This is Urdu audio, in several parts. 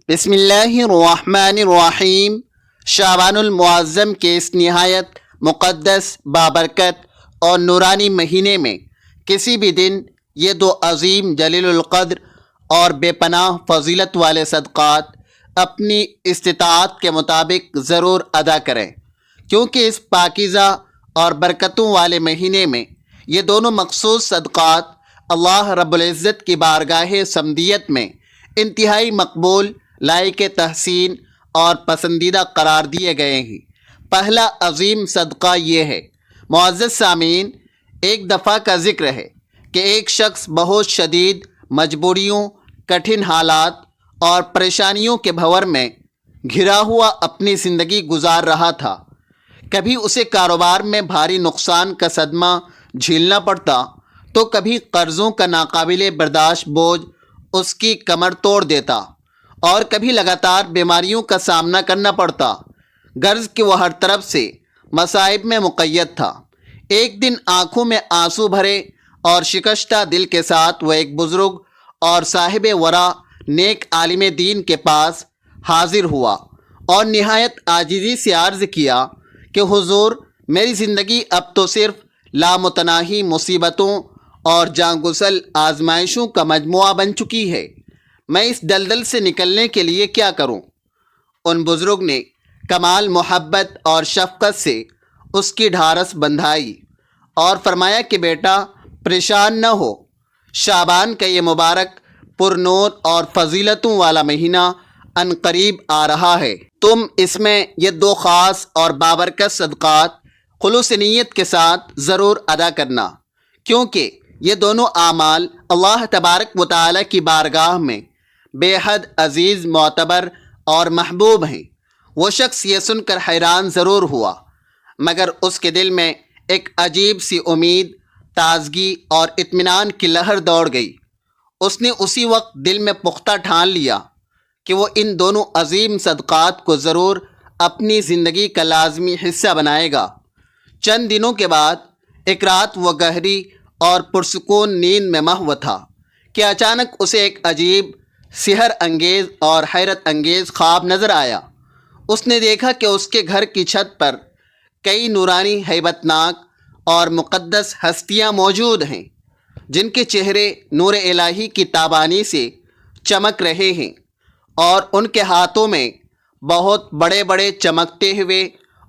بسم اللہ الرحمن الرحیم۔ شعبان المعظم کے اس نہایت مقدس، بابرکت اور نورانی مہینے میں کسی بھی دن یہ دو عظیم جلیل القدر اور بے پناہ فضیلت والے صدقات اپنی استطاعت کے مطابق ضرور ادا کریں، کیونکہ اس پاکیزہ اور برکتوں والے مہینے میں یہ دونوں مخصوص صدقات اللہ رب العزت کی بارگاہ صمدیت میں انتہائی مقبول، لائق تحسین اور پسندیدہ قرار دیے گئے ہیں۔ پہلا عظیم صدقہ یہ ہے، معزز سامعین، ایک دفعہ کا ذکر ہے کہ ایک شخص بہت شدید مجبوریوں، کٹھن حالات اور پریشانیوں کے بھنور میں گھرا ہوا اپنی زندگی گزار رہا تھا۔ کبھی اسے کاروبار میں بھاری نقصان کا صدمہ جھیلنا پڑتا، تو کبھی قرضوں کا ناقابل برداشت بوجھ اس کی کمر توڑ دیتا، اور کبھی لگاتار بیماریوں کا سامنا کرنا پڑتا، غرض کہ وہ ہر طرف سے مصائب میں مقید تھا۔ ایک دن آنکھوں میں آنسو بھرے اور شکستہ دل کے ساتھ وہ ایک بزرگ اور صاحب ورع نیک عالم دین کے پاس حاضر ہوا اور نہایت عاجزی سے عرض کیا کہ حضور، میری زندگی اب تو صرف لامتناہی مصیبتوں اور جان گسل آزمائشوں کا مجموعہ بن چکی ہے، میں اس دلدل سے نکلنے کے لیے کیا کروں؟ ان بزرگ نے کمال محبت اور شفقت سے اس کی ڈھارس بندھائی اور فرمایا کہ بیٹا، پریشان نہ ہو، شعبان کا یہ مبارک پر نور اور فضیلتوں والا مہینہ ان قریب آ رہا ہے۔ تم اس میں یہ دو خاص اور بابرکت صدقات خلوص نیت کے ساتھ ضرور ادا کرنا، کیونکہ یہ دونوں اعمال اللہ تبارک و تعالی کی بارگاہ میں بے حد عزیز، معتبر اور محبوب ہیں۔ وہ شخص یہ سن کر حیران ضرور ہوا، مگر اس کے دل میں ایک عجیب سی امید، تازگی اور اطمینان کی لہر دوڑ گئی۔ اس نے اسی وقت دل میں پختہ ٹھان لیا کہ وہ ان دونوں عظیم صدقات کو ضرور اپنی زندگی کا لازمی حصہ بنائے گا۔ چند دنوں کے بعد ایک رات وہ گہری اور پرسکون نیند میں محو تھا کہ اچانک اسے ایک عجیب، سحر انگیز اور حیرت انگیز خواب نظر آیا۔ اس نے دیکھا کہ اس کے گھر کی چھت پر کئی نورانی، ہیبت ناک اور مقدس ہستیاں موجود ہیں، جن کے چہرے نور الہی کی تابانی سے چمک رہے ہیں، اور ان کے ہاتھوں میں بہت بڑے بڑے چمکتے ہوئے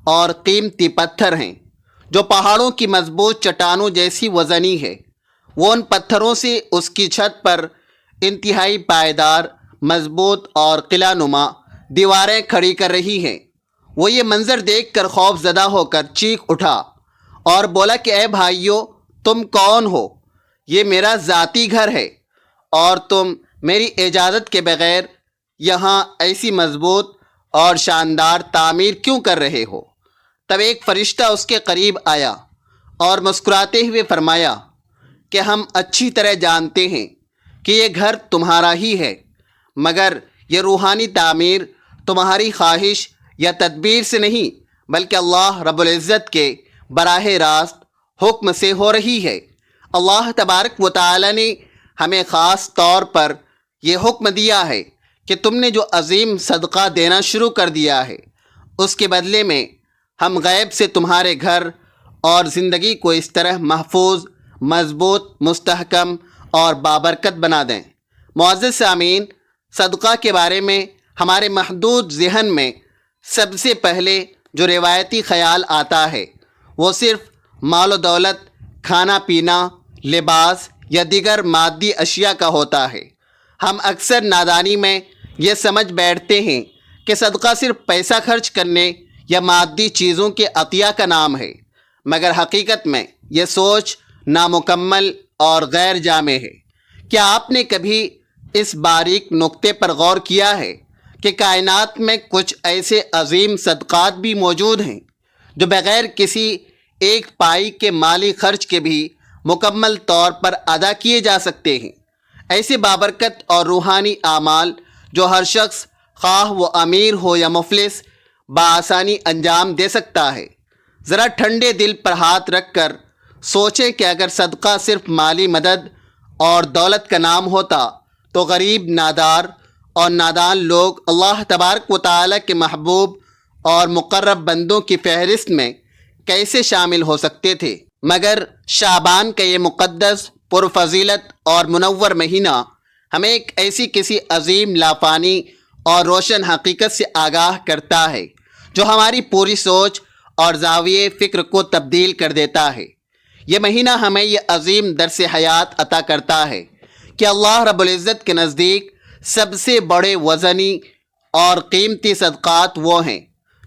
اور قیمتی پتھر ہیں، جو پہاڑوں کی مضبوط چٹانوں جیسی وزنی ہے۔ وہ ان پتھروں سے اس کی چھت پر انتہائی پائیدار، مضبوط اور قلعہ نما دیواریں کھڑی کر رہی ہیں۔ وہ یہ منظر دیکھ کر خوف زدہ ہو کر چیخ اٹھا اور بولا کہ اے بھائیو، تم کون ہو؟ یہ میرا ذاتی گھر ہے، اور تم میری اجازت کے بغیر یہاں ایسی مضبوط اور شاندار تعمیر کیوں کر رہے ہو؟ تب ایک فرشتہ اس کے قریب آیا اور مسکراتے ہوئے فرمایا کہ ہم اچھی طرح جانتے ہیں کہ یہ گھر تمہارا ہی ہے، مگر یہ روحانی تعمیر تمہاری خواہش یا تدبیر سے نہیں، بلکہ اللہ رب العزت کے براہ راست حکم سے ہو رہی ہے۔ اللہ تبارک و تعالی نے ہمیں خاص طور پر یہ حکم دیا ہے کہ تم نے جو عظیم صدقہ دینا شروع کر دیا ہے، اس کے بدلے میں ہم غیب سے تمہارے گھر اور زندگی کو اس طرح محفوظ، مضبوط، مستحکم اور بابرکت بنا دیں۔ معزز سامعین، صدقہ کے بارے میں ہمارے محدود ذہن میں سب سے پہلے جو روایتی خیال آتا ہے، وہ صرف مال و دولت، کھانا پینا، لباس یا دیگر مادی اشیاء کا ہوتا ہے۔ ہم اکثر نادانی میں یہ سمجھ بیٹھتے ہیں کہ صدقہ صرف پیسہ خرچ کرنے یا مادی چیزوں کے عطیہ کا نام ہے، مگر حقیقت میں یہ سوچ نامکمل اور غیر جامع ہے۔ کیا آپ نے کبھی اس باریک نقطے پر غور کیا ہے کہ کائنات میں کچھ ایسے عظیم صدقات بھی موجود ہیں جو بغیر کسی ایک پائی کے مالی خرچ کے بھی مکمل طور پر ادا کیے جا سکتے ہیں؟ ایسے بابرکت اور روحانی اعمال جو ہر شخص، خواہ وہ امیر ہو یا مفلس، بآسانی انجام دے سکتا ہے۔ ذرا ٹھنڈے دل پر ہاتھ رکھ کر سوچیں کہ اگر صدقہ صرف مالی مدد اور دولت کا نام ہوتا تو غریب، نادار اور نادان لوگ اللہ تبارک و تعالیٰ کے محبوب اور مقرب بندوں کی فہرست میں کیسے شامل ہو سکتے تھے؟ مگر شعبان کا یہ مقدس پرفضیلت اور منور مہینہ ہمیں ایک ایسی کسی عظیم لافانی اور روشن حقیقت سے آگاہ کرتا ہے جو ہماری پوری سوچ اور زاویہ فکر کو تبدیل کر دیتا ہے۔ یہ مہینہ ہمیں یہ عظیم درس حیات عطا کرتا ہے کہ اللہ رب العزت کے نزدیک سب سے بڑے وزنی اور قیمتی صدقات وہ ہیں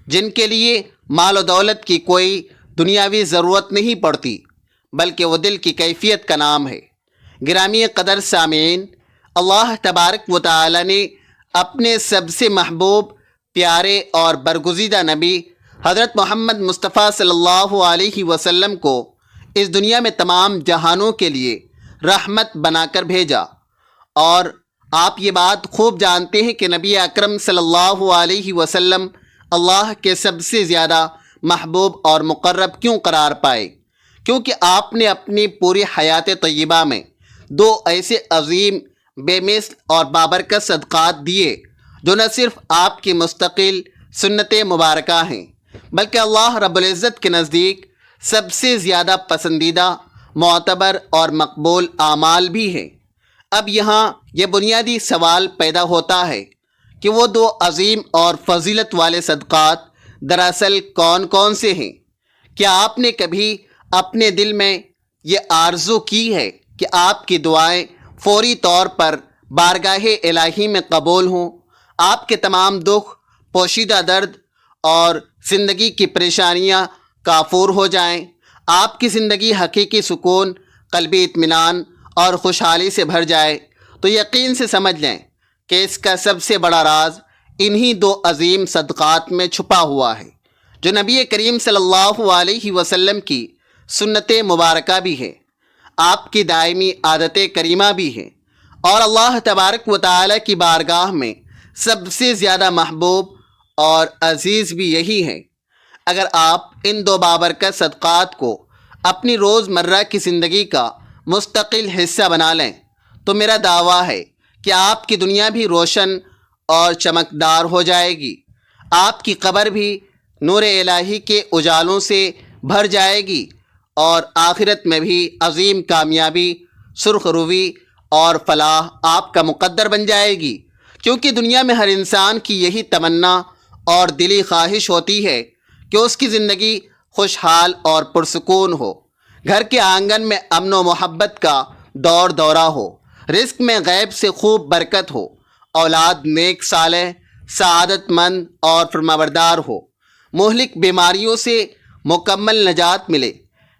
جن کے لیے مال و دولت کی کوئی دنیاوی ضرورت نہیں پڑتی، بلکہ وہ دل کی کیفیت کا نام ہے۔ گرامی قدر سامعین، اللہ تبارک و تعالی نے اپنے سب سے محبوب، پیارے اور برگزیدہ نبی حضرت محمد مصطفیٰ صلی اللہ علیہ وسلم کو اس دنیا میں تمام جہانوں کے لیے رحمت بنا کر بھیجا، اور آپ یہ بات خوب جانتے ہیں کہ نبی اکرم صلی اللہ علیہ وسلم اللہ کے سب سے زیادہ محبوب اور مقرب کیوں قرار پائے؟ کیونکہ آپ نے اپنی پوری حیات طیبہ میں دو ایسے عظیم، بے مثل اور بابرکت صدقات دیے جو نہ صرف آپ کی مستقل سنت مبارکہ ہیں بلکہ اللہ رب العزت کے نزدیک سب سے زیادہ پسندیدہ، معتبر اور مقبول اعمال بھی ہیں۔ اب یہاں یہ بنیادی سوال پیدا ہوتا ہے کہ وہ دو عظیم اور فضیلت والے صدقات دراصل کون کون سے ہیں؟ کیا آپ نے کبھی اپنے دل میں یہ آرزو کی ہے کہ آپ کی دعائیں فوری طور پر بارگاہ الہی میں قبول ہوں، آپ کے تمام دکھ، پوشیدہ درد اور زندگی کی پریشانیاں کافور ہو جائیں، آپ کی زندگی حقیقی سکون، قلبی اطمینان اور خوشحالی سے بھر جائے؟ تو یقین سے سمجھ لیں کہ اس کا سب سے بڑا راز انہی دو عظیم صدقات میں چھپا ہوا ہے جو نبی کریم صلی اللہ علیہ وسلم کی سنت مبارکہ بھی ہے، آپ کی دائمی عادت کریمہ بھی ہے، اور اللہ تبارک و تعالی کی بارگاہ میں سب سے زیادہ محبوب اور عزیز بھی یہی ہے۔ اگر آپ ان دو بابرکت صدقات کو اپنی روز مرہ کی زندگی کا مستقل حصہ بنا لیں تو میرا دعویٰ ہے کہ آپ کی دنیا بھی روشن اور چمکدار ہو جائے گی، آپ کی قبر بھی نور الہی کے اجالوں سے بھر جائے گی، اور آخرت میں بھی عظیم کامیابی، سرخ روی اور فلاح آپ کا مقدر بن جائے گی، کیونکہ دنیا میں ہر انسان کی یہی تمنا اور دلی خواہش ہوتی ہے کہ اس کی زندگی خوشحال اور پرسکون ہو، گھر کے آنگن میں امن و محبت کا دور دورہ ہو، رزق میں غیب سے خوب برکت ہو، اولاد نیک صالح، سعادت مند اور فرمانبردار ہو، مہلک بیماریوں سے مکمل نجات ملے،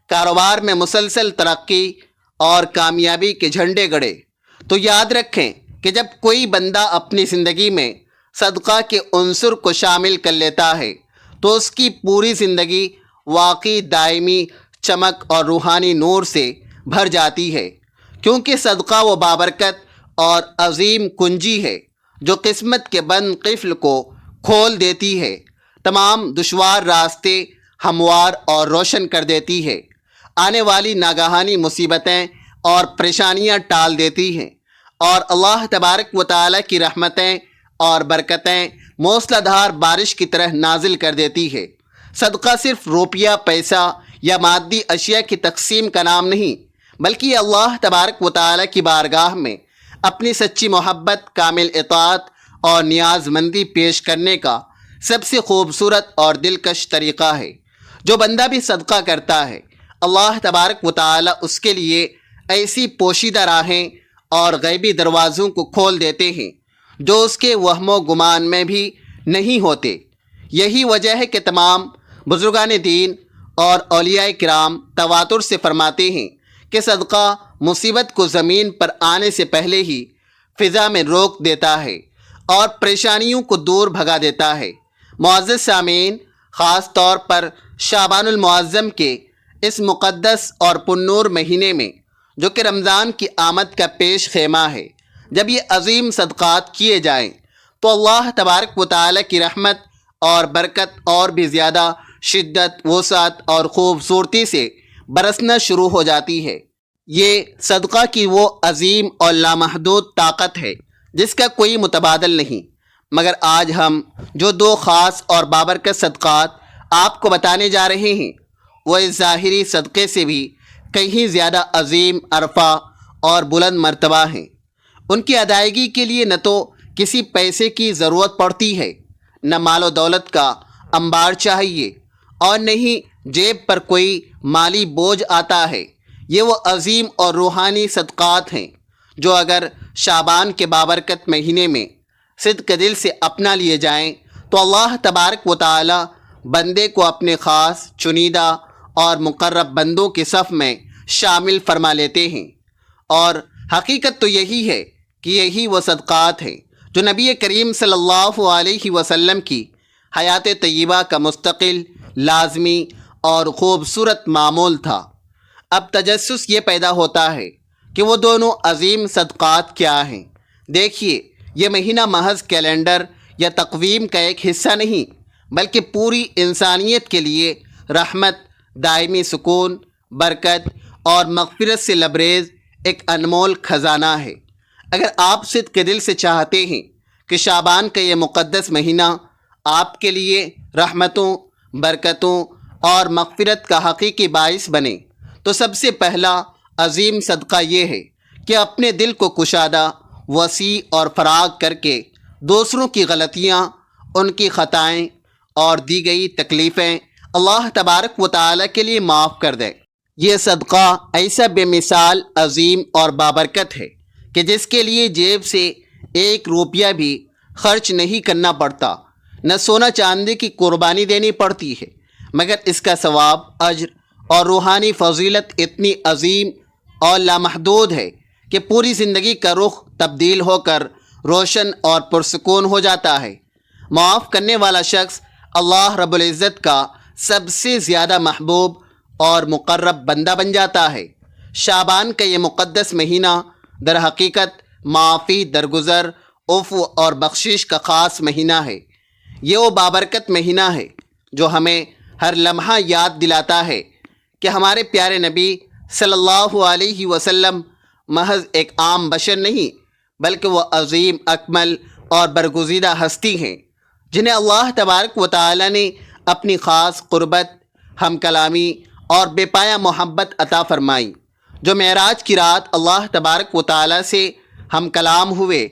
کاروبار میں مسلسل ترقی اور کامیابی کے جھنڈے گڑے۔ تو یاد رکھیں کہ جب کوئی بندہ اپنی زندگی میں صدقہ کے عنصر کو شامل کر لیتا ہے تو اس کی پوری زندگی واقعی دائمی چمک اور روحانی نور سے بھر جاتی ہے، کیونکہ صدقہ وہ بابرکت اور عظیم کنجی ہے جو قسمت کے بند قفل کو کھول دیتی ہے، تمام دشوار راستے ہموار اور روشن کر دیتی ہے، آنے والی ناگہانی مصیبتیں اور پریشانیاں ٹال دیتی ہیں، اور اللہ تبارک و تعالی کی رحمتیں اور برکتیں موسلا دھار بارش کی طرح نازل کر دیتی ہے۔ صدقہ صرف روپیہ، پیسہ یا مادی اشیاء کی تقسیم کا نام نہیں، بلکہ یہ اللہ تبارک و تعالی کی بارگاہ میں اپنی سچی محبت، کامل اطاعت اور نیاز مندی پیش کرنے کا سب سے خوبصورت اور دلکش طریقہ ہے۔ جو بندہ بھی صدقہ کرتا ہے، اللہ تبارک و تعالی اس کے لیے ایسی پوشیدہ راہیں اور غیبی دروازوں کو کھول دیتے ہیں جو اس کے وہم و گمان میں بھی نہیں ہوتے۔ یہی وجہ ہے کہ تمام بزرگان دین اور اولیاء کرام تواتر سے فرماتے ہیں کہ صدقہ مصیبت کو زمین پر آنے سے پہلے ہی فضا میں روک دیتا ہے اور پریشانیوں کو دور بھگا دیتا ہے۔ معزز سامعین، خاص طور پر شعبان المعظم کے اس مقدس اور پرنور مہینے میں جو کہ رمضان کی آمد کا پیش خیمہ ہے، جب یہ عظیم صدقات کیے جائیں تو اللہ تبارک و تعالی کی رحمت اور برکت اور بھی زیادہ شدت، وسعت اور خوبصورتی سے برسنا شروع ہو جاتی ہے۔ یہ صدقہ کی وہ عظیم اور لامحدود طاقت ہے جس کا کوئی متبادل نہیں۔ مگر آج ہم جو دو خاص اور بابرکت صدقات آپ کو بتانے جا رہے ہیں وہ اس ظاہری صدقے سے بھی کہیں زیادہ عظیم، عرفہ اور بلند مرتبہ ہیں۔ ان کی ادائیگی کے لیے نہ تو کسی پیسے کی ضرورت پڑتی ہے، نہ مال و دولت کا انبار چاہیے، اور نہ ہی جیب پر کوئی مالی بوجھ آتا ہے۔ یہ وہ عظیم اور روحانی صدقات ہیں جو اگر شعبان کے بابرکت مہینے میں صدق دل سے اپنا لیے جائیں تو اللہ تبارک و تعالی بندے کو اپنے خاص، چنیدہ اور مقرب بندوں کے صف میں شامل فرما لیتے ہیں۔ اور حقیقت تو یہی ہے کہ یہی وہ صدقات ہیں جو نبی کریم صلی اللہ علیہ وسلم کی حیات طیبہ کا مستقل، لازمی اور خوبصورت معمول تھا۔ اب تجسس یہ پیدا ہوتا ہے کہ وہ دونوں عظیم صدقات کیا ہیں۔ دیکھیے، یہ مہینہ محض کیلنڈر یا تقویم کا ایک حصہ نہیں، بلکہ پوری انسانیت کے لیے رحمت، دائمی سکون، برکت اور مغفرت سے لبریز ایک انمول خزانہ ہے۔ اگر آپ صدق دل سے چاہتے ہیں کہ شعبان کا یہ مقدس مہینہ آپ کے لیے رحمتوں، برکتوں اور مغفرت کا حقیقی باعث بنے، تو سب سے پہلا عظیم صدقہ یہ ہے کہ اپنے دل کو کشادہ، وسیع اور فراغ کر کے دوسروں کی غلطیاں، ان کی خطائیں اور دی گئی تکلیفیں اللہ تبارک و تعالیٰ کے لیے معاف کر دیں۔ یہ صدقہ ایسا بے مثال، عظیم اور بابرکت ہے کہ جس کے لیے جیب سے ایک روپیہ بھی خرچ نہیں کرنا پڑتا، نہ سونا چاندی کی قربانی دینی پڑتی ہے، مگر اس کا ثواب، اجر اور روحانی فضیلت اتنی عظیم اور لامحدود ہے کہ پوری زندگی کا رخ تبدیل ہو کر روشن اور پرسکون ہو جاتا ہے۔ معاف کرنے والا شخص اللہ رب العزت کا سب سے زیادہ محبوب اور مقرب بندہ بن جاتا ہے۔ شعبان کا یہ مقدس مہینہ در حقیقت معافی، درگزر، عفو اور بخشش کا خاص مہینہ ہے۔ یہ وہ بابرکت مہینہ ہے جو ہمیں ہر لمحہ یاد دلاتا ہے کہ ہمارے پیارے نبی صلی اللہ علیہ وسلم محض ایک عام بشر نہیں، بلکہ وہ عظیم، اکمل اور برگزیدہ ہستی ہیں جنہیں اللہ تبارک و تعالی نے اپنی خاص قربت، ہم کلامی اور بے پایہ محبت عطا فرمائی، جو معراج کی رات اللہ تبارک و تعالی سے ہم کلام ہوئے،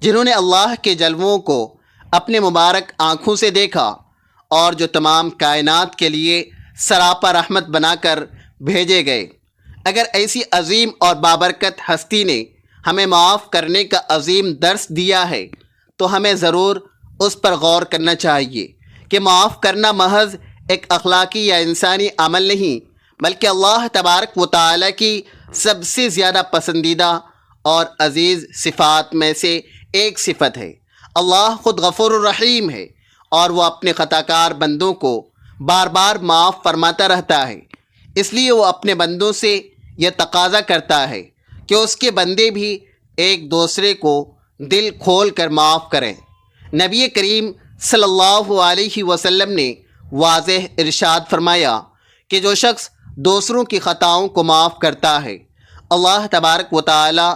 جنہوں نے اللہ کے جلووں کو اپنے مبارک آنکھوں سے دیکھا، اور جو تمام کائنات کے لیے سراپا رحمت بنا کر بھیجے گئے۔ اگر ایسی عظیم اور بابرکت ہستی نے ہمیں معاف کرنے کا عظیم درس دیا ہے تو ہمیں ضرور اس پر غور کرنا چاہیے کہ معاف کرنا محض ایک اخلاقی یا انسانی عمل نہیں، بلکہ اللہ تبارک و تعالی کی سب سے زیادہ پسندیدہ اور عزیز صفات میں سے ایک صفت ہے۔ اللہ خود غفور الرحیم ہے اور وہ اپنے خطا کار بندوں کو بار بار معاف فرماتا رہتا ہے۔ اس لیے وہ اپنے بندوں سے یہ تقاضا کرتا ہے کہ اس کے بندے بھی ایک دوسرے کو دل کھول کر معاف کریں۔ نبی کریم صلی اللہ علیہ وسلم نے واضح ارشاد فرمایا کہ جو شخص دوسروں کی خطاؤں کو معاف کرتا ہے، اللہ تبارک و تعالی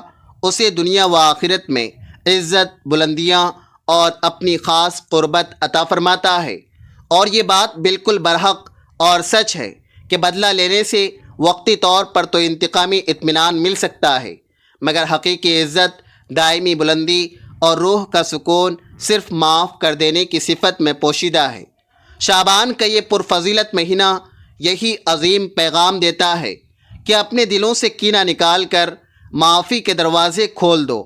اسے دنیا و آخرت میں عزت، بلندیاں اور اپنی خاص قربت عطا فرماتا ہے۔ اور یہ بات بالکل برحق اور سچ ہے کہ بدلہ لینے سے وقتی طور پر تو انتقامی اطمینان مل سکتا ہے، مگر حقیقی عزت، دائمی بلندی اور روح کا سکون صرف معاف کر دینے کی صفت میں پوشیدہ ہے۔ شعبان کا یہ پرفضیلت مہینہ یہی عظیم پیغام دیتا ہے کہ اپنے دلوں سے کینہ نکال کر معافی کے دروازے کھول دو،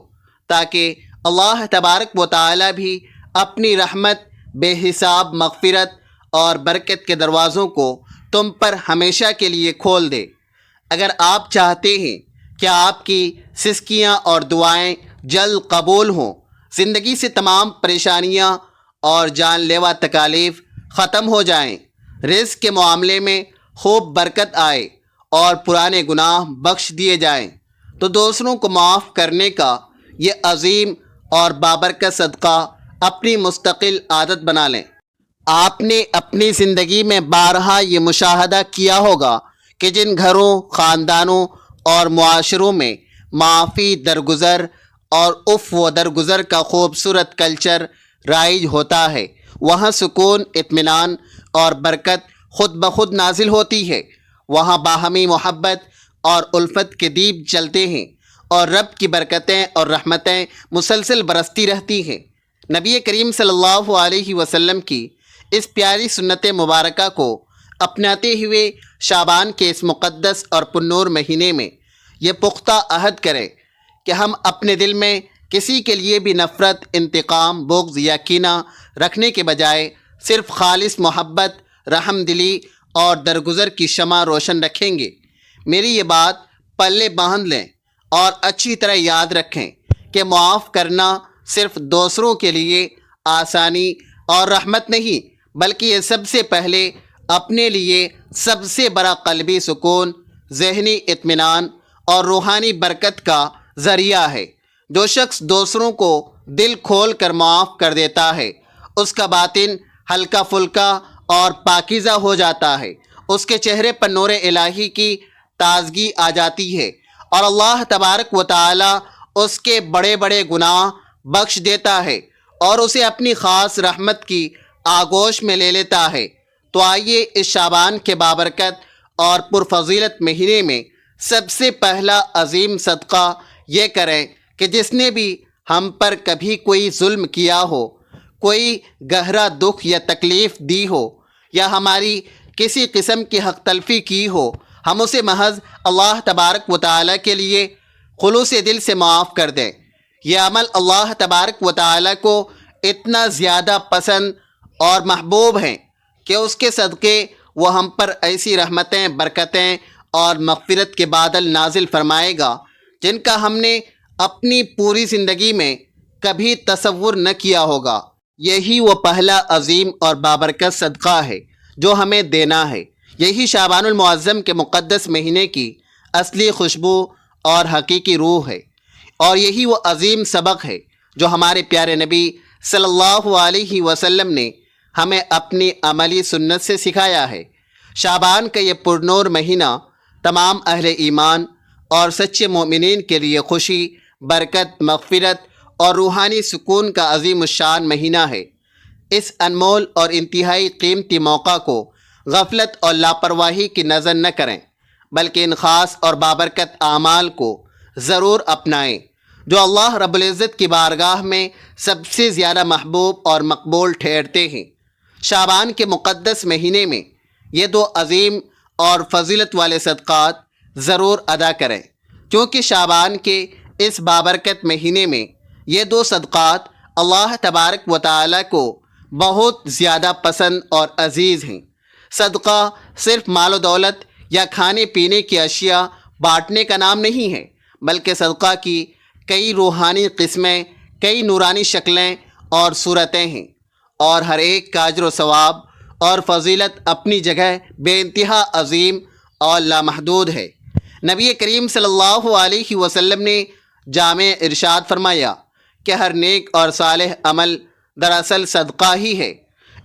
تاکہ اللہ تبارک و تعالی بھی اپنی رحمت، بے حساب مغفرت اور برکت کے دروازوں کو تم پر ہمیشہ کے لیے کھول دے۔ اگر آپ چاہتے ہیں کہ آپ کی سسکیاں اور دعائیں جلد قبول ہوں، زندگی سے تمام پریشانیاں اور جان لیوا تکالیف ختم ہو جائیں، رزق کے معاملے میں خوب برکت آئے اور پرانے گناہ بخش دیے جائیں، تو دوسروں کو معاف کرنے کا یہ عظیم اور بابرکت صدقہ اپنی مستقل عادت بنا لیں۔ آپ نے اپنی زندگی میں بارہا یہ مشاہدہ کیا ہوگا کہ جن گھروں، خاندانوں اور معاشروں میں معافی، درگزر اور اف و درگزر کا خوبصورت کلچر رائج ہوتا ہے، وہاں سکون، اطمینان اور برکت خود بخود نازل ہوتی ہے۔ وہاں باہمی محبت اور الفت کے دیپ جلتے ہیں اور رب کی برکتیں اور رحمتیں مسلسل برستی رہتی ہیں۔ نبی کریم صلی اللہ علیہ وسلم کی اس پیاری سنت مبارکہ کو اپناتے ہوئے شعبان کے اس مقدس اور پرنور مہینے میں یہ پختہ عہد کریں کہ ہم اپنے دل میں کسی کے لیے بھی نفرت، انتقام، بغض یا کینہ رکھنے کے بجائے صرف خالص محبت، رحم دلی اور درگزر کی شمع روشن رکھیں گے۔ میری یہ بات پلے باندھ لیں اور اچھی طرح یاد رکھیں کہ معاف کرنا صرف دوسروں کے لیے آسانی اور رحمت نہیں، بلکہ یہ سب سے پہلے اپنے لیے سب سے بڑا قلبی سکون، ذہنی اطمینان اور روحانی برکت کا ذریعہ ہے۔ جو شخص دوسروں کو دل کھول کر معاف کر دیتا ہے، اس کا باطن ہلکا پھلکا اور پاکیزہ ہو جاتا ہے، اس کے چہرے پر نور الہی کی تازگی آ جاتی ہے اور اللہ تبارک و تعالی اس کے بڑے بڑے گناہ بخش دیتا ہے اور اسے اپنی خاص رحمت کی آغوش میں لے لیتا ہے۔ تو آئیے اس شعبان کے بابرکت اور پرفضیلت مہینے میں سب سے پہلا عظیم صدقہ یہ کریں کہ جس نے بھی ہم پر کبھی کوئی ظلم کیا ہو، کوئی گہرا دکھ یا تکلیف دی ہو یا ہماری کسی قسم کی حق تلفی کی ہو، ہم اسے محض اللہ تبارک و تعالیٰ کے لیے خلوص دل سے معاف کر دیں۔ یہ عمل اللہ تبارک و تعالیٰ کو اتنا زیادہ پسند اور محبوب ہیں کہ اس کے صدقے وہ ہم پر ایسی رحمتیں، برکتیں اور مغفرت کے بادل نازل فرمائے گا جن کا ہم نے اپنی پوری زندگی میں کبھی تصور نہ کیا ہوگا۔ یہی وہ پہلا عظیم اور بابرکت صدقہ ہے جو ہمیں دینا ہے۔ یہی شعبان المعظم کے مقدس مہینے کی اصلی خوشبو اور حقیقی روح ہے، اور یہی وہ عظیم سبق ہے جو ہمارے پیارے نبی صلی اللہ علیہ وسلم نے ہمیں اپنی عملی سنت سے سکھایا ہے۔ شعبان کا یہ پرنور مہینہ تمام اہل ایمان اور سچے مومنین کے لیے خوشی، برکت، مغفرت اور روحانی سکون کا عظیم الشان مہینہ ہے۔ اس انمول اور انتہائی قیمتی موقع کو غفلت اور لاپرواہی کی نظر نہ کریں، بلکہ ان خاص اور بابرکت اعمال کو ضرور اپنائیں جو اللہ رب العزت کی بارگاہ میں سب سے زیادہ محبوب اور مقبول ٹھہرتے ہیں۔ شعبان کے مقدس مہینے میں یہ دو عظیم اور فضیلت والے صدقات ضرور ادا کریں، کیونکہ شعبان کے اس بابرکت مہینے میں یہ دو صدقات اللہ تبارک و تعالیٰ کو بہت زیادہ پسند اور عزیز ہیں۔ صدقہ صرف مال و دولت یا کھانے پینے کی اشیاء بانٹنے کا نام نہیں ہے، بلکہ صدقہ کی کئی روحانی قسمیں، کئی نورانی شکلیں اور صورتیں ہیں، اور ہر ایک کا اجر و ثواب اور فضیلت اپنی جگہ بے انتہا عظیم اور لامحدود ہے۔ نبی کریم صلی اللہ علیہ وسلم نے جامع ارشاد فرمایا کہ ہر نیک اور صالح عمل دراصل صدقہ ہی ہے۔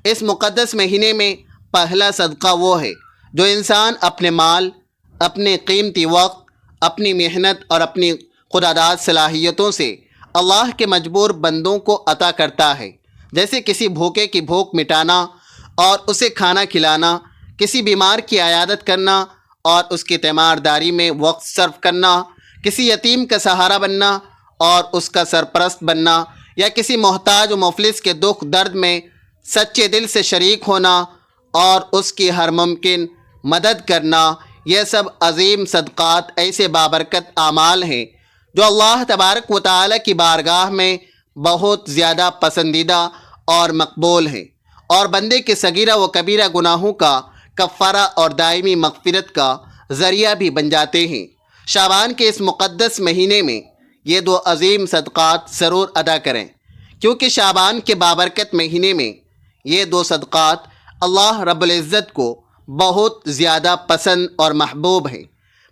اس مقدس مہینے میں پہلا صدقہ وہ ہے جو انسان اپنے مال، اپنے قیمتی وقت، اپنی محنت اور اپنی خودداد صلاحیتوں سے اللہ کے مجبور بندوں کو عطا کرتا ہے، جیسے کسی بھوکے کی بھوک مٹانا اور اسے کھانا کھلانا، کسی بیمار کی عیادت کرنا اور اس کی تیمارداری میں وقت صرف کرنا، کسی یتیم کا سہارا بننا اور اس کا سرپرست بننا، یا کسی محتاج و مفلس کے دکھ درد میں سچے دل سے شریک ہونا اور اس کی ہر ممکن مدد کرنا۔ یہ سب عظیم صدقات ایسے بابرکت اعمال ہیں جو اللہ تبارک و تعالیٰ کی بارگاہ میں بہت زیادہ پسندیدہ اور مقبول ہیں، اور بندے کے صغیرہ و کبیرہ گناہوں کا کفارہ اور دائمی مغفرت کا ذریعہ بھی بن جاتے ہیں۔ شعبان کے اس مقدس مہینے میں یہ دو عظیم صدقات ضرور ادا کریں، کیونکہ شعبان کے بابرکت مہینے میں یہ دو صدقات اللہ رب العزت کو بہت زیادہ پسند اور محبوب ہیں۔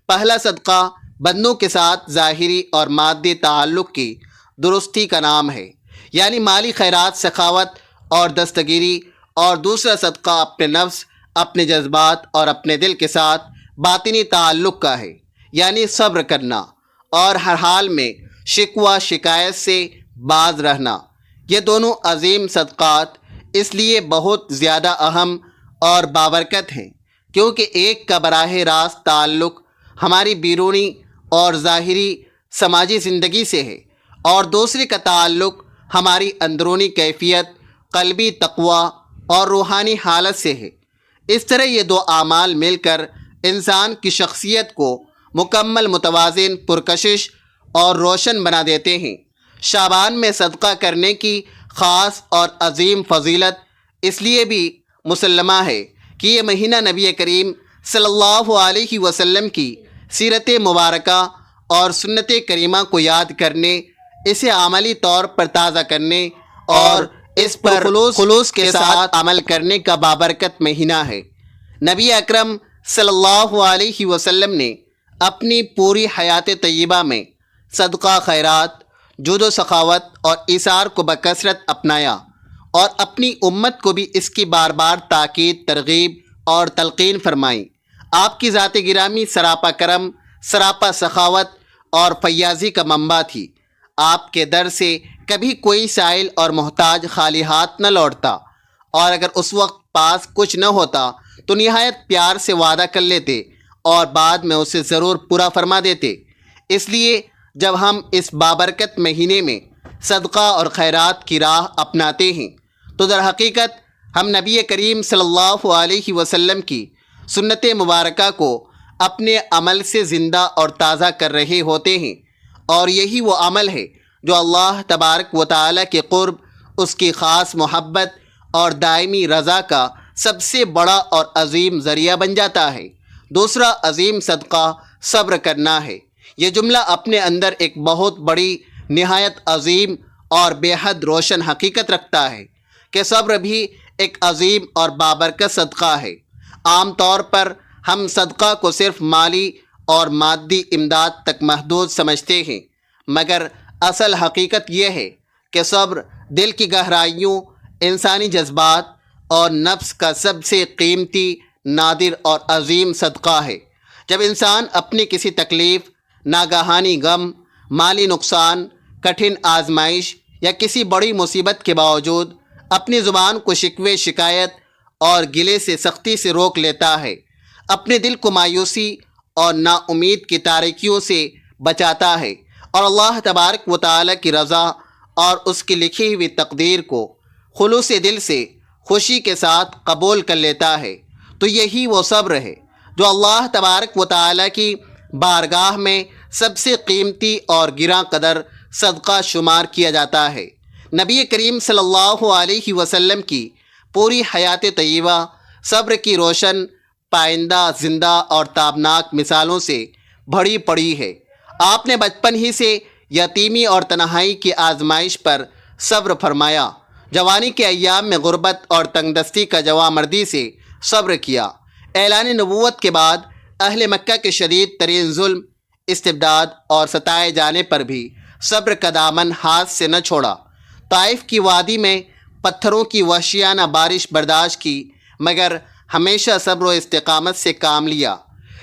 پہلا صدقہ بندوں کے ساتھ ظاہری اور مادی تعلق کی درستی کا نام ہے، یعنی مالی خیرات، سخاوت اور دستگیری، اور دوسرا صدقہ اپنے نفس، اپنے جذبات اور اپنے دل کے ساتھ باطنی تعلق کا ہے، یعنی صبر کرنا اور ہر حال میں شکوہ شکایت سے باز رہنا، یہ دونوں عظیم صدقات اس لیے بہت زیادہ اہم اور بابرکت ہیں کیونکہ ایک کا براہ راست تعلق ہماری بیرونی اور ظاہری سماجی زندگی سے ہے، اور دوسرے کا تعلق ہماری اندرونی کیفیت، قلبی تقوی اور روحانی حالت سے ہے۔ اس طرح یہ دو اعمال مل کر انسان کی شخصیت کو مکمل، متوازن، پرکشش اور روشن بنا دیتے ہیں۔ شعبان میں صدقہ کرنے کی خاص اور عظیم فضیلت اس لیے بھی مسلمہ ہے کہ یہ مہینہ نبی کریم صلی اللہ علیہ وسلم کی سیرت مبارکہ اور سنت کریمہ کو یاد کرنے، اسے عملی طور پر تازہ کرنے اور اس پر خلوص کے ساتھ عمل کرنے کا بابرکت مہینہ ہے۔ نبی اکرم صلی اللہ علیہ وسلم نے اپنی پوری حیات طیبہ میں صدقہ خیرات، جود و سخاوت اور ایثار کو بکثرت اپنایا، اور اپنی امت کو بھی اس کی بار بار تاکید، ترغیب اور تلقین فرمائی۔ آپ کی ذات گرامی سراپا کرم، سراپا سخاوت اور فیاضی کا منبع تھی۔ آپ کے در سے کبھی کوئی سائل اور محتاج خالی ہاتھ نہ لوٹتا، اور اگر اس وقت پاس کچھ نہ ہوتا تو نہایت پیار سے وعدہ کر لیتے اور بعد میں اسے ضرور پورا فرما دیتے۔ اس لیے جب ہم اس بابرکت مہینے میں صدقہ اور خیرات کی راہ اپناتے ہیں تو در حقیقت ہم نبی کریم صلی اللہ علیہ وسلم کی سنت مبارکہ کو اپنے عمل سے زندہ اور تازہ کر رہے ہوتے ہیں، اور یہی وہ عمل ہے جو اللہ تبارک و تعالیٰ کے قرب، اس کی خاص محبت اور دائمی رضا کا سب سے بڑا اور عظیم ذریعہ بن جاتا ہے۔ دوسرا عظیم صدقہ صبر کرنا ہے۔ یہ جملہ اپنے اندر ایک بہت بڑی، نہایت عظیم اور بے حد روشن حقیقت رکھتا ہے کہ صبر بھی ایک عظیم اور بابرکت صدقہ ہے۔ عام طور پر ہم صدقہ کو صرف مالی اور مادی امداد تک محدود سمجھتے ہیں، مگر اصل حقیقت یہ ہے کہ صبر دل کی گہرائیوں، انسانی جذبات اور نفس کا سب سے قیمتی، نادر اور عظیم صدقہ ہے۔ جب انسان اپنی کسی تکلیف، ناگہانی غم، مالی نقصان، کٹھن آزمائش یا کسی بڑی مصیبت کے باوجود اپنی زبان کو شکوے، شکایت اور گلے سے سختی سے روک لیتا ہے، اپنے دل کو مایوسی اور نا امید کی تاریکیوں سے بچاتا ہے، اور اللہ تبارک و تعالیٰ کی رضا اور اس کی لکھی ہوئی تقدیر کو خلوص دل سے، خوشی کے ساتھ قبول کر لیتا ہے، تو یہی وہ صبر ہے جو اللہ تبارک و تعالیٰ کی بارگاہ میں سب سے قیمتی اور گراں قدر صدقہ شمار کیا جاتا ہے۔ نبی کریم صلی اللہ علیہ وسلم کی پوری حیات طیبہ صبر کی روشن، پائندہ، زندہ اور تابناک مثالوں سے بھری پڑی ہے۔ آپ نے بچپن ہی سے یتیمی اور تنہائی کی آزمائش پر صبر فرمایا، جوانی کے ایام میں غربت اور تنگ دستی کا جواں مردی سے صبر کیا، اعلان نبوت کے بعد اہل مکہ کے شدید ترین ظلم، استبداد اور ستائے جانے پر بھی صبر کا دامن ہاتھ سے نہ چھوڑا۔ طائف کی وادی میں پتھروں کی وحشیانہ بارش برداشت کی، مگر ہمیشہ صبر و استقامت سے کام لیا،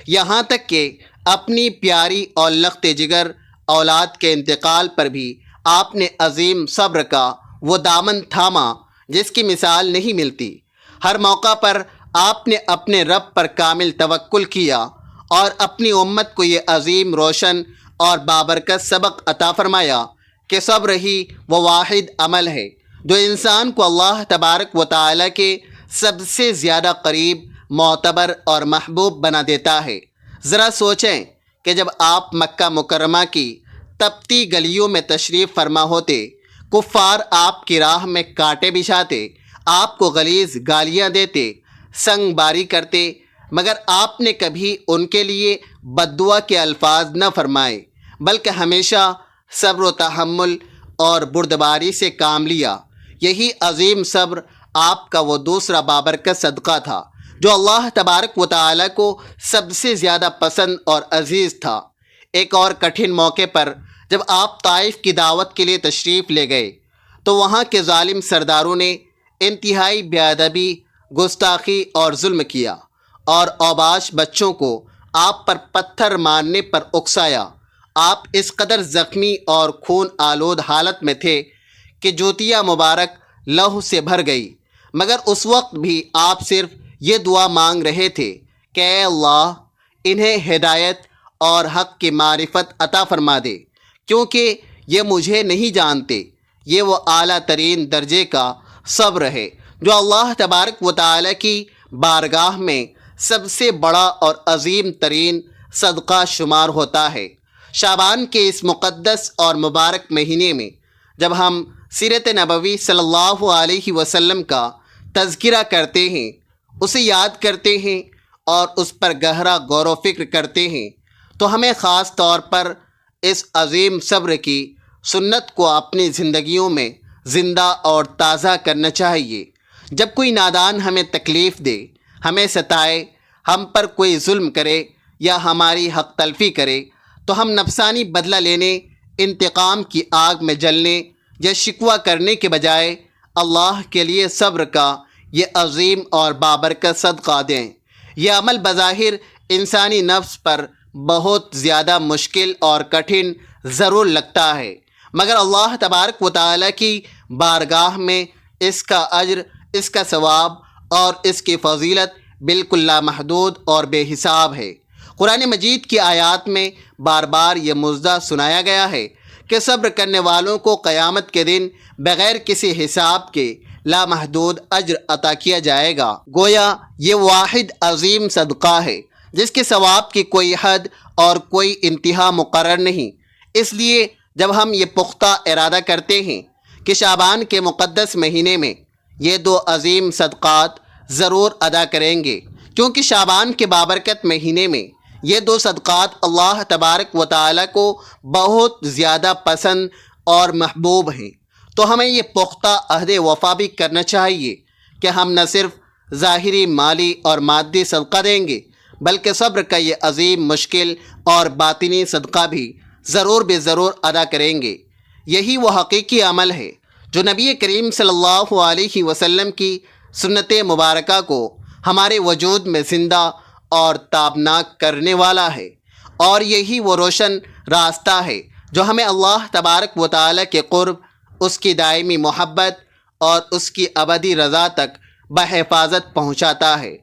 یہاں تک کہ اپنی پیاری اور لخت جگر اولاد کے انتقال پر بھی آپ نے عظیم صبر کا وہ دامن تھاما جس کی مثال نہیں ملتی۔ ہر موقع پر آپ نے اپنے رب پر کامل توکل کیا اور اپنی امت کو یہ عظیم، روشن اور بابرکت سبق عطا فرمایا کہ صبر ہی وہ واحد عمل ہے جو انسان کو اللہ تبارک و تعالیٰ کے سب سے زیادہ قریب، معتبر اور محبوب بنا دیتا ہے۔ ذرا سوچیں کہ جب آپ مکہ مکرمہ کی تپتی گلیوں میں تشریف فرما ہوتے، کفار آپ کی راہ میں کانٹے بچھاتے، آپ کو غلیظ گالیاں دیتے، سنگ باری کرتے، مگر آپ نے کبھی ان کے لیے بد دعا کے الفاظ نہ فرمائے، بلکہ ہمیشہ صبر و تحمل اور بردباری سے کام لیا۔ یہی عظیم صبر آپ کا وہ دوسرا بابرکت صدقہ تھا جو اللہ تبارک و تعالیٰ کو سب سے زیادہ پسند اور عزیز تھا۔ ایک اور کٹھن موقع پر جب آپ طائف کی دعوت کے لیے تشریف لے گئے تو وہاں کے ظالم سرداروں نے انتہائی بے ادبی، گستاخی اور ظلم کیا، اور اوباش بچوں کو آپ پر پتھر مارنے پر اکسایا۔ آپ اس قدر زخمی اور خون آلود حالت میں تھے کہ جوتیاں مبارک لہو سے بھر گئی، مگر اس وقت بھی آپ صرف یہ دعا مانگ رہے تھے کہ اے اللہ انہیں ہدایت اور حق کی معرفت عطا فرما دے، کیونکہ یہ مجھے نہیں جانتے۔ یہ وہ اعلیٰ ترین درجے کا صبر ہے جو اللہ تبارک و تعالی کی بارگاہ میں سب سے بڑا اور عظیم ترین صدقہ شمار ہوتا ہے۔ شعبان کے اس مقدس اور مبارک مہینے میں جب ہم سیرت نبوی صلی اللہ علیہ وسلم کا تذکرہ کرتے ہیں، اسے یاد کرتے ہیں اور اس پر گہرا غور و فکر کرتے ہیں، تو ہمیں خاص طور پر اس عظیم صبر کی سنت کو اپنی زندگیوں میں زندہ اور تازہ کرنا چاہیے۔ جب کوئی نادان ہمیں تکلیف دے، ہمیں ستائے، ہم پر کوئی ظلم کرے یا ہماری حق تلفی کرے، تو ہم نفسانی بدلہ لینے، انتقام کی آگ میں جلنے یا شکوہ کرنے کے بجائے اللہ کے لیے صبر کا یہ عظیم اور بابرکت صدقہ دیں۔ یہ عمل بظاہر انسانی نفس پر بہت زیادہ مشکل اور کٹھن ضرور لگتا ہے، مگر اللہ تبارک و تعالی کی بارگاہ میں اس کا اجر، اس کا ثواب اور اس کی فضیلت بالکل لامحدود اور بے حساب ہے۔ قرآن مجید کی آیات میں بار بار یہ مژدہ سنایا گیا ہے کہ صبر کرنے والوں کو قیامت کے دن بغیر کسی حساب کے لامحدود اجر عطا کیا جائے گا۔ گویا یہ واحد عظیم صدقہ ہے جس کے ثواب کی کوئی حد اور کوئی انتہا مقرر نہیں۔ اس لیے جب ہم یہ پختہ ارادہ کرتے ہیں کہ شعبان کے مقدس مہینے میں یہ دو عظیم صدقات ضرور ادا کریں گے، کیونکہ شعبان کے بابرکت مہینے میں یہ دو صدقات اللہ تبارک و تعالی کو بہت زیادہ پسند اور محبوب ہیں، تو ہمیں یہ پختہ عہد وفا بھی کرنا چاہیے کہ ہم نہ صرف ظاہری مالی اور مادی صدقہ دیں گے، بلکہ صبر کا یہ عظیم مشکل اور باطنی صدقہ بھی ضرور بے ضرور ادا کریں گے۔ یہی وہ حقیقی عمل ہے جو نبی کریم صلی اللہ علیہ وسلم کی سنت مبارکہ کو ہمارے وجود میں زندہ اور تابناک کرنے والا ہے، اور یہی وہ روشن راستہ ہے جو ہمیں اللہ تبارک و تعالی کے قرب، اس کی دائمی محبت اور اس کی ابدی رضا تک بحفاظت پہنچاتا ہے۔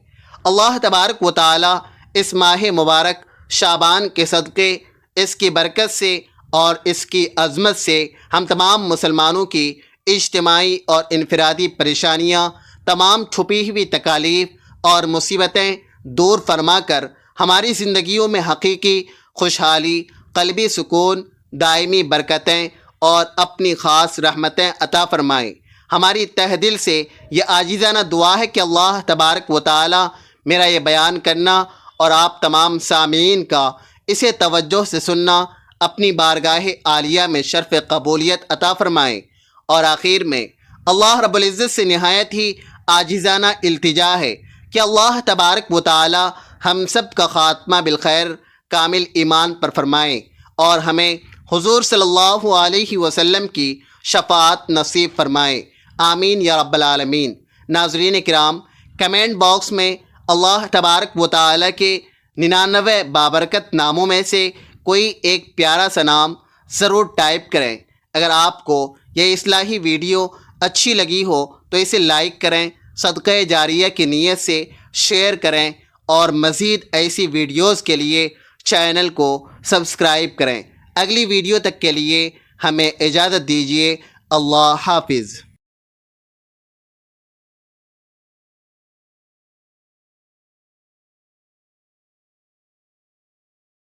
اللہ تبارک و تعالی اس ماہ مبارک شعبان کے صدقے، اس کی برکت سے اور اس کی عظمت سے ہم تمام مسلمانوں کی اجتماعی اور انفرادی پریشانیاں، تمام چھپی ہوئی تکالیف اور مصیبتیں دور فرما کر ہماری زندگیوں میں حقیقی خوشحالی، قلبی سکون، دائمی برکتیں اور اپنی خاص رحمتیں عطا فرمائیں۔ ہماری تہ دل سے یہ عاجزانہ دعا ہے کہ اللہ تبارک و تعالی میرا یہ بیان کرنا اور آپ تمام سامعین کا اسے توجہ سے سننا اپنی بارگاہ عالیہ میں شرف قبولیت عطا فرمائیں۔ اور آخر میں اللہ رب العزت سے نہایت ہی عاجزانہ التجا ہے کہ اللہ تبارک و تعالی ہم سب کا خاتمہ بالخیر، کامل ایمان پر فرمائیں اور ہمیں حضور صلی اللہ علیہ وسلم کی شفاعت نصیب فرمائیں، آمین یا رب العالمین۔ ناظرین کرام، کمنٹ باکس میں اللہ تبارک و تعالی کے 99 بابرکت ناموں میں سے کوئی ایک پیارا سا نام ضرور ٹائپ کریں۔ اگر آپ کو یہ اصلاحی ویڈیو اچھی لگی ہو تو اسے لائک کریں، صدقہ جاریہ کی نیت سے شیئر کریں اور مزید ایسی ویڈیوز کے لیے چینل کو سبسکرائب کریں۔ اگلی ویڈیو تک کے لیے ہمیں اجازت دیجیے۔ اللہ حافظ۔